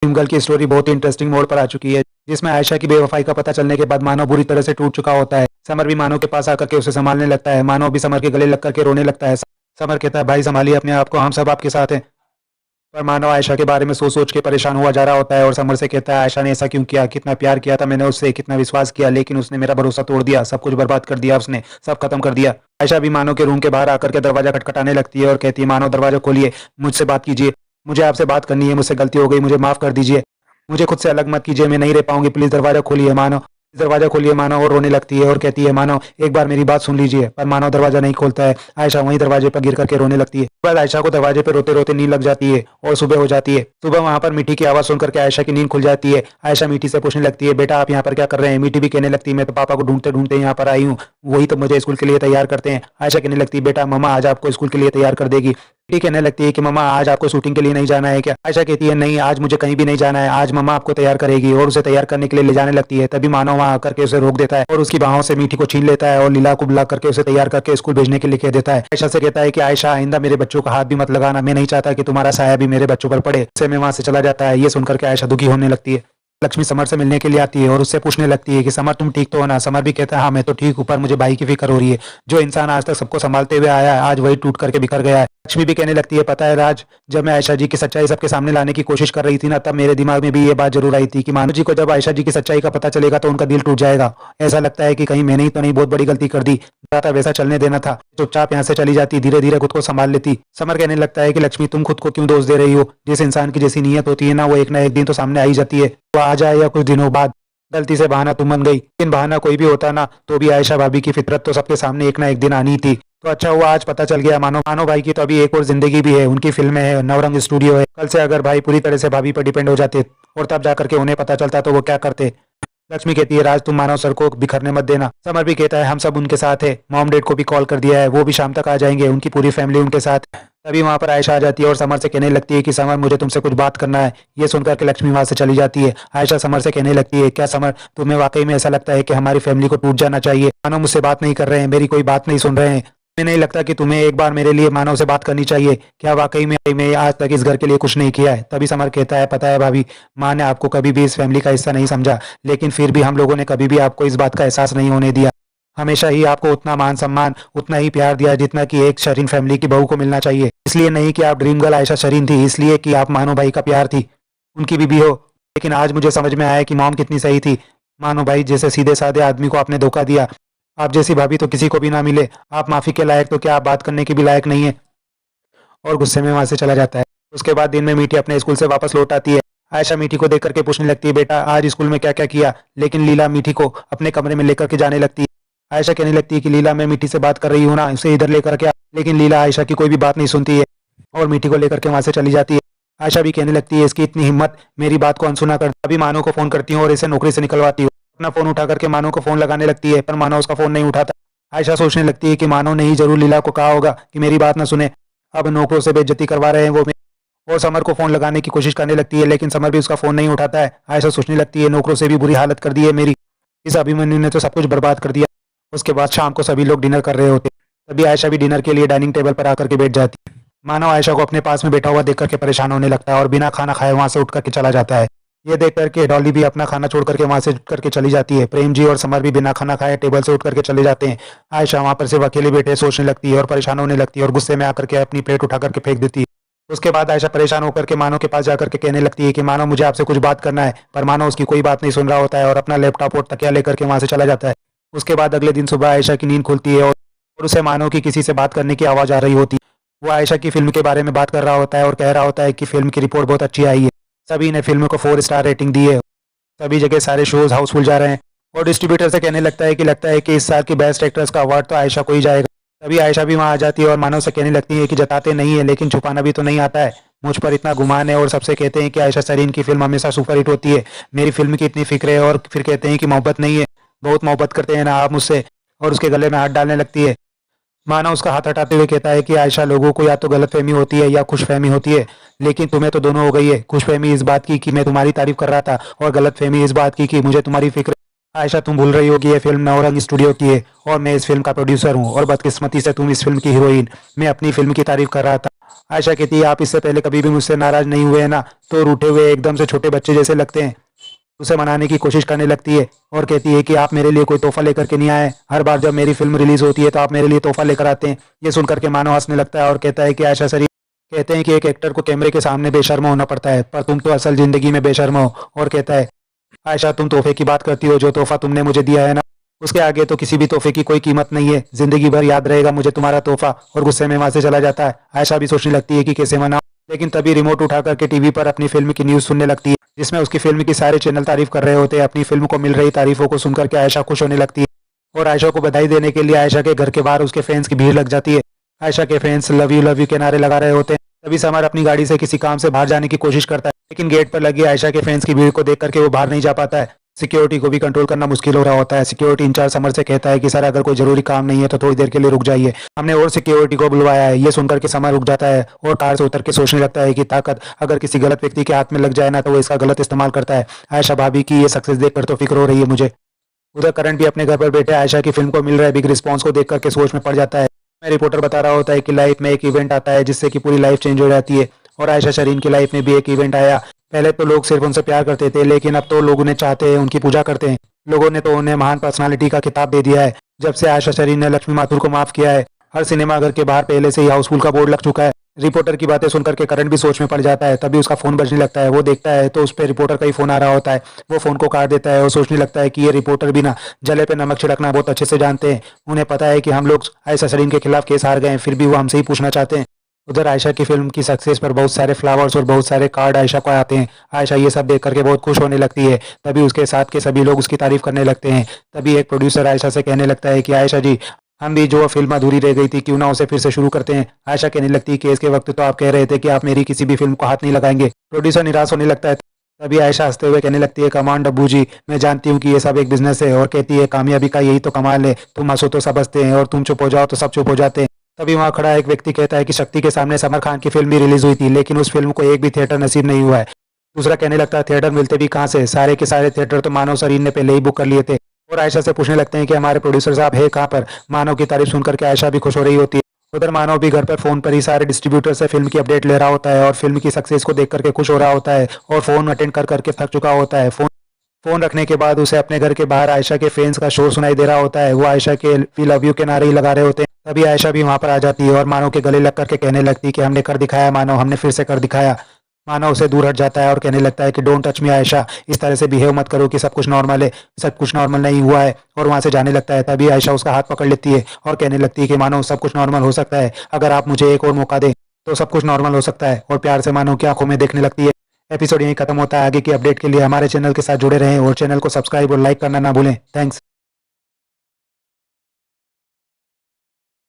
Dream की story बहुत ही interesting मोड़ पर आ चुकी है, जिसमें आयशा की बेवफाई का पता चलने के बाद मानव बुरी तरह से टूट चुका होता है। समर भी मानव के पास आकर के उसे संभालने लगता है। मानव भी समर के गले लग करके रोने लगता है। समर कहता है, भाई संभालिए अपने आप को, हम सब आपके साथ हैं। पर मानव आयशा के बारे में सोच सोच के परेशान हुआ जा रहा होता है और समर से कहता है, आयशा ने ऐसा क्यों किया, कितना प्यार किया था मैंने उससे, कितना विश्वास किया, लेकिन उसने मेरा भरोसा तोड़ दिया, सब कुछ बर्बाद कर दिया, उसने सब खत्म कर दिया। आयशा भी मानव के रूम के बाहर आकर के दरवाजा खटखटाने लगती है और कहती है, मानव दरवाजा खोलिए, मुझसे बात कीजिए, मुझे आपसे बात करनी है, मुझसे गलती हो गई, मुझे माफ कर दीजिए, मुझे खुद से अलग मत कीजिए, मैं नहीं रह पाऊंगी, प्लीज दरवाजा खोलिए मानव। दरवाजा खोलिए मानव और रोने लगती है और कहती है, मानव एक बार मेरी बात सुन लीजिए। पर मानव दरवाजा नहीं खोलता है। आयशा वहीं दरवाजे पर गिर करके रोने लगती है। बाद आयशा को दरवाजे पर रोते रोते नींद लग जाती है और सुबह हो जाती है। सुबह वहां पर मीठी की आवाज सुन करके आयशा की नींद खुल जाती है। आयशा मीठी से पूछने लगती है, बेटा आप यहाँ पर क्या कर रहे हैं। मीठी भी कहने लगती है, मैं तो पापा को ढूंढते ढूंढते यहाँ पर आई हूँ, वही तो मुझे स्कूल के लिए तैयार करते हैं। आयशा कहने लगती है, बेटा मम्मा आज आपको स्कूल के लिए तैयार कर देगी। मीठी कहने लगती है कि मम्मा आज आपको शूटिंग के लिए नहीं जाना है क्या। आयशा कहती है, नहीं आज मुझे कहीं भी नहीं जाना है, आज मम्मा आपको तैयार करेगी, और उसे तैयार करने के लिए ले जाने लगती है। तभी मानव वहां आकर के उसे रोक देता है और उसकी बाहों से मीठी को छीन लेता है और लीला को बुला करके उसे तैयार करके स्कूल भेजने के लिए कह देता है। आयशा से कहता है कि आयशा आइंदा मेरे बच्चों का हाथ भी मत लगाना, मैं नहीं चाहता कि तुम्हारा साया भी मेरे बच्चों पर पड़े। उससे मैं वहां से चला जाता है। ये सुनकर के आयशा दुखी होने लगती है। लक्ष्मी समर से मिलने के लिए आती है और उससे पूछने लगती है कि समर तुम ठीक तो हो ना। समर भी कहता है, हाँ मैं तो ठीक हूँ, पर मुझे भाई की फिक्र हो रही है। जो इंसान आज तक सबको संभालते हुए आया है, आज वही टूट करके बिखर गया है। लक्ष्मी भी कहने लगती है, पता है राज, जब मैं आयशा जी की सच्चाई सबके सामने लाने की कोशिश कर रही थी ना, तब मेरे दिमाग में भी ये बात जरूर आई थी कि मानव जी को जब आयशा जी की सच्चाई का पता चलेगा तो उनका दिल टूट जाएगा। ऐसा लगता है कि कहीं मैंने ही तो नहीं बहुत बड़ी गलती कर दी, था वैसा चलने देना था, चुपचाप यहाँ से चली जाती, धीरे धीरे खुद को संभाल लेती। समर कहने लगता है कि लक्ष्मी तुम खुद को क्यों दोष दे रही हो, जिस इंसान की जैसी नीयत होती है ना, वो एक ना एक दिन तो सामने आ ही जाती है। वो आ जाए या कुछ दिनों बाद, गलती से बहाना तुम बन गई, लेकिन बहाना कोई भी होता ना तो भी आयशा भाभी की फितरत तो सबके सामने एक ना एक दिन आनी थी। तो अच्छा हुआ आज पता चल गया। मानो भाई की तो अभी एक और जिंदगी भी है, उनकी फिल्में है, नवरंग स्टूडियो है। कल से अगर भाई पूरी तरह से भाभी पर डिपेंड हो जाते और तब जाकर के उन्हें पता चलता तो वो क्या करते। लक्ष्मी कहती है, राज तुम मानव सर को बिखरने मत देना। समर भी कहता है, हम सब उनके साथ है, मॉम डैड को भी कॉल कर दिया है, वो भी शाम तक आ जाएंगे, उनकी पूरी फैमिली उनके साथ। तभी वहां पर आयशा आ जाती है और समर से कहने लगती है कि समर मुझे तुमसे कुछ बात करना है। ये सुनकर के लक्ष्मी वहां से चली जाती है। आयशा समर से कहने लगती है, क्या समर तुम्हें वाकई में ऐसा लगता है कि हमारी फैमिली को टूट जाना चाहिए। मानव मुझसे बात नहीं कर रहे हैं, मेरी कोई बात नहीं सुन रहे हैं, मुझे नहीं लगता कि तुम्हें एक बार मेरे लिए मानव से बात करनी चाहिए। क्या वाकई में मैं आज तक इस घर के लिए कुछ नहीं किया है। तभी समर कहता है, पता है भाभी, माँ ने आपको कभी भी इस फैमिली का हिस्सा नहीं समझा, लेकिन फिर भी हम लोगों ने कभी भी आपको इस बात का एहसास नहीं होने दिया। हमेशा ही आपको उतना मान सम्मान, उतना ही प्यार दिया जितना कि एक शरीन फैमिली की बहू को मिलना चाहिए। इसलिए नहीं कि आप ड्रीम गर्ल आयशा शरीन थी, इसलिए कि आप मानो भाई का प्यार थी, उनकी बीबी हो। लेकिन आज मुझे समझ में आया कि मॉम कितनी सही थी। मानो भाई जैसे सीधे साधे आदमी को आपने धोखा दिया। आप जैसी भाभी तो किसी को भी ना मिले। आप माफी के लायक तो क्या, आप बात करने के भी लायक नहीं है। और गुस्से में वहां से चला जाता है। उसके बाद दिन में मीठी अपने स्कूल से वापस लौट आती है। आयशा मीठी को देख करके पूछने लगती है, बेटा आज स्कूल में क्या क्या किया। लेकिन लीला मीठी को अपने कमरे में लेकर के जाने लगती है। आयशा कहने लगती है कि लीला मैं मीठी से बात कर रही हूँ ना, उसे इधर लेकर के आ। लेकिन लीला आयशा की कोई भी बात नहीं सुनती है और मीठी को लेकर के वहां से चली जाती है। आयशा भी कहने लगती है, इसकी इतनी हिम्मत, मेरी बात को अनसुना कर। अभी मानो को फोन करती हूँ और इसे नौकरी से निकलवाती हूँ। अपना फोन उठा करके मानो को फोन लगाने लगती है, पर मानो उसका फोन नहीं उठाता। आयशा सोचने लगती है कि मानो ने ही जरूर लीला को कहा होगा कि मेरी बात ना सुने, अब नौकरों से बेइज्जती करवा रहे हैं वो। और समर को फोन लगाने की कोशिश करने लगती है, लेकिन समर भी उसका फोन नहीं उठाता है। आयशा सोचने लगती है, नौकरों से भी बुरी हालत कर दी है मेरी, इस अभिमन्यु ने तो सब कुछ बर्बाद कर दिया। उसके बाद शाम को सभी लोग डिनर कर रहे होते, तभी आयशा भी डिनर के लिए डाइनिंग टेबल पर आकर के बैठ जाती है। मानव आयशा को अपने पास में बैठा हुआ देख करके परेशान होने लगता है और बिना खाना खाए वहां से उठ करके चला जाता है। ये देख करके डॉली भी अपना खाना छोड़ करके वहां से उठ करके चली जाती है। प्रेम जी और समर भी बिना खाना खाए टेबल से उठ करके चले जाते हैं। आयशा वहां पर सिर्फ अकेले बैठे सोचने लगती है और परेशान होने लगती है और गुस्से में आकर के अपनी प्लेट उठा करके फेंक देती है। उसके बाद आयशा परेशान होकर के मानव के पास जाकर के कहने लगती है कि मानव मुझे आपसे कुछ बात करना है। पर मानव उसकी कोई बात नहीं सुन रहा होता है और अपना लैपटॉप और तकिया लेकर के वहां से चला जाता है। उसके बाद अगले दिन सुबह आयशा की नींद खुलती है और उसे मानव की किसी से बात करने की आवाज आ रही होती है। वो आयशा की फिल्म के बारे में बात कर रहा होता है और कह रहा होता है कि फिल्म की रिपोर्ट बहुत अच्छी आई है, सभी ने फिल्म को 4 स्टार रेटिंग दी है, सभी जगह सारे शोज हाउसफुल जा रहे हैं। और डिस्ट्रीब्यूटर से कहने लगता है कि इस साल की बेस्ट एक्ट्रेस का अवार्ड तो आयशा को ही जाएगा। तभी आयशा भी वहां आ जाती है और मानव से कहने लगती है कि जताते नहीं है लेकिन छुपाना भी तो नहीं आता है, मुझ पर इतना गुमान है। और सबसे कहते हैं कि आयशा सरीन की फिल्म हमेशा सुपरहिट होती है, मेरी फिल्म की इतनी फिक्र है। और फिर कहते हैं कि मोहब्बत नहीं है, बहुत मोहब्बत करते हैं ना आप मुझसे। और उसके गले में हाथ डालने लगती है। माना उसका हाथ हटाते हुए कहता है कि आयशा लोगों को या तो गलतफहमी होती है या खुशफहमी होती है, लेकिन तुम्हें तो दोनों हो गई है। खुशफहमी इस बात की कि मैं तुम्हारी तारीफ कर रहा था और गलतफहमी इस बात की कि मुझे तुम्हारी फिक्र। आयशा, तुम भूल रही हो कि ये फिल्म नवरंग स्टूडियो की है और मैं इस फिल्म का प्रोड्यूसर हूँ, और बदकिस्मती से तुम इस फिल्म की हीरोइन। मैं अपनी फिल्म की तारीफ कर रहा था। आयशा कहती है, आप इससे पहले कभी भी मुझसे नाराज नहीं हुए हैं ना? तो रूठे हुए एकदम से छोटे बच्चे जैसे लगते हैं। उसे मनाने की कोशिश करने लगती है और कहती है कि आप मेरे लिए कोई तोहफा लेकर के नहीं आए। हर बार जब मेरी फिल्म रिलीज होती है तो आप मेरे लिए तोहफा लेकर आते हैं। ये सुनकर के मानो हंसने लगता है और कहता है कि आयशा शरीफ, कहते हैं कि एक एक्टर को कैमरे के सामने बेशर्म होना पड़ता है, पर तुम तो असल जिंदगी में बेशर्म हो। और कहता है, आयशा, तुम तोहफे की बात करती हो, जो तोहफा तुमने मुझे दिया है ना, उसके आगे तो किसी भी तोहफे की कोई कीमत नहीं है। जिंदगी भर याद रहेगा मुझे तुम्हारा तोहफा। और गुस्से में वहां से चला जाता है। आयशा भी सोचने लगती है कि कैसे मनाऊं, लेकिन तभी रिमोट उठा करके टीवी पर अपनी फिल्म की न्यूज सुनने लगती है, जिसमें उसकी फिल्म की सारे चैनल तारीफ कर रहे होते हैं। अपनी फिल्म को मिल रही तारीफों को सुनकर के आयशा खुश होने लगती है और आयशा को बधाई देने के लिए आयशा के घर के बाहर उसके फैंस की भीड़ लग जाती है। आयशा के फैंस लव यू के नारे लगा रहे होते हैं। तभी समर अपनी गाड़ी से किसी काम से बाहर जाने की कोशिश करता है, लेकिन गेट पर लगी आयशा के फैंस की भीड़ को देख करके वो बाहर नहीं जा पाता है। सिक्योरिटी को भी कंट्रोल करना मुश्किल हो रहा होता है। सिक्योरिटी इंचार्ज समर से कहता है कि सर, अगर कोई जरूरी काम नहीं है तो थोड़ी देर के लिए रुक जाइए, हमने और सिक्योरिटी को बुलवाया है। ये सुनकर के समर रुक जाता है और कार से उतर के सोचने लगता है कि ताकत अगर किसी गलत व्यक्ति के हाथ में लग जाए ना तो वो इसका गलत इस्तेमाल करता है। आयशा भाभी की ये सक्सेस देखकर तो फिक्र हो रही है मुझे। उधर करण भी अपने घर पर बैठे आयशा की फिल्म को मिल रहा है बिग रिस्पॉन्स को देख करके सोच में पड़ जाता है। मैं रिपोर्टर बता रहा होता है कि लाइफ में एक इवेंट आता है जिससे कि पूरी लाइफ चेंज हो जाती है, और आयशा शरीन की लाइफ में भी एक इवेंट आया। पहले तो लोग सिर्फ उनसे प्यार करते थे, लेकिन अब तो लोग उन्हें चाहते हैं, उनकी पूजा करते हैं। लोगों ने तो उन्हें महान पर्सनालिटी का खिताब दे दिया है। जब से आयशा शरीन ने लक्ष्मी माथुर को माफ किया है, हर सिनेमाघर के बाहर पहले से ही हाउसफुल का बोर्ड लग चुका है। रिपोर्टर की बातें सुनकर के करण भी सोच में पड़ जाता है। तभी उसका फोन बजने लगता है। वो देखता है तो उस पर रिपोर्टर का ही फोन आ रहा होता है। वो फोन को काट देता है और सोचने लगता है कि ये रिपोर्टर भी ना जले पे नमक छिड़कना बहुत अच्छे से जानते हैं। उन्हें पता है कि हम लोग आयशा शरीन के खिलाफ केस हार गए हैं, फिर भी वो हमसे ही पूछना चाहते हैं। उधर आयशा की फिल्म की सक्सेस पर बहुत सारे फ्लावर्स और बहुत सारे कार्ड आयशा को आते हैं। आयशा ये सब देख करके बहुत खुश होने लगती है। तभी उसके साथ के सभी लोग उसकी तारीफ करने लगते हैं। तभी एक प्रोड्यूसर आयशा से कहने लगता है कि आयशा जी, हम भी जो फिल्म अधूरी रह गई थी, क्यों ना उसे फिर से शुरू करते हैं। आयशा कहने लगती है कि इसके वक्त तो आप कह रहे थे कि आप मेरी किसी भी फिल्म को हाथ नहीं लगाएंगे। प्रोड्यूसर निराश होने लगता है। तभी आयशा हंसते हुए कहने लगती है, कमान डब्बू जी, मैं जानती हूँ कि ये सब एक बिजनेस है। और कहती है, कामयाबी का यही तो कमाल है, तुम हंसो तो सब हंसते हैं और तुम चुप हो जाओ तो सब चुप हो जाते हैं। तभी वहां खड़ा एक व्यक्ति कहता है कि शक्ति के सामने समर खान की फिल्म भी रिलीज हुई थी, लेकिन उस फिल्म को एक भी थिएटर नसीब नहीं हुआ है। दूसरा कहने लगता है, थिएटर मिलते भी कहाँ से, सारे के सारे थिएटर तो मानव शरीर ने पहले ही बुक कर लिए थे। और आयशा से पूछने लगते हैं कि हमारे प्रोड्यूसर साहब है कहाँ पर। मानव की तारीफ सुनकर के आयशा भी खुश हो रही होती है। उधर मानव भी घर पर फोन पर ही सारे डिस्ट्रीब्यूटर से फिल्म की अपडेट ले रहा होता है और फिल्म की सक्सेस को देख करके खुश हो रहा होता है और फोन अटेंड कर करके थक चुका होता है। फोन रखने के बाद उसे अपने घर के बाहर आयशा के फैंस का शोर सुनाई दे रहा होता है। वो आयशा के वी लव यू के नारे ही लगा रहे होते हैं। तभी आयशा भी वहां पर आ जाती है और मानव के गले लग करके कहने लगती है कि हमने कर दिखाया मानव, हमने फिर से कर दिखाया। मानव उसे दूर हट जाता है और कहने लगता है कि डोंट टच मी आयशा, इस तरह से बिहेव मत करो कि सब कुछ नॉर्मल है। सब कुछ नॉर्मल नहीं हुआ है। और वहां से जाने लगता है। तभी आयशा उसका हाथ पकड़ लेती है और कहने लगती है कि मानव, सब कुछ नॉर्मल हो सकता है, अगर आप मुझे एक और मौका दें तो सब कुछ नॉर्मल हो सकता है। और प्यार से मानव की आंखों में देखने लगती है। एपिसोड यहीं खत्म होता है। आगे की अपडेट के लिए हमारे चैनल के साथ जुड़े रहें और चैनल को सब्सक्राइब और लाइक करना ना भूलें। थैंक्स।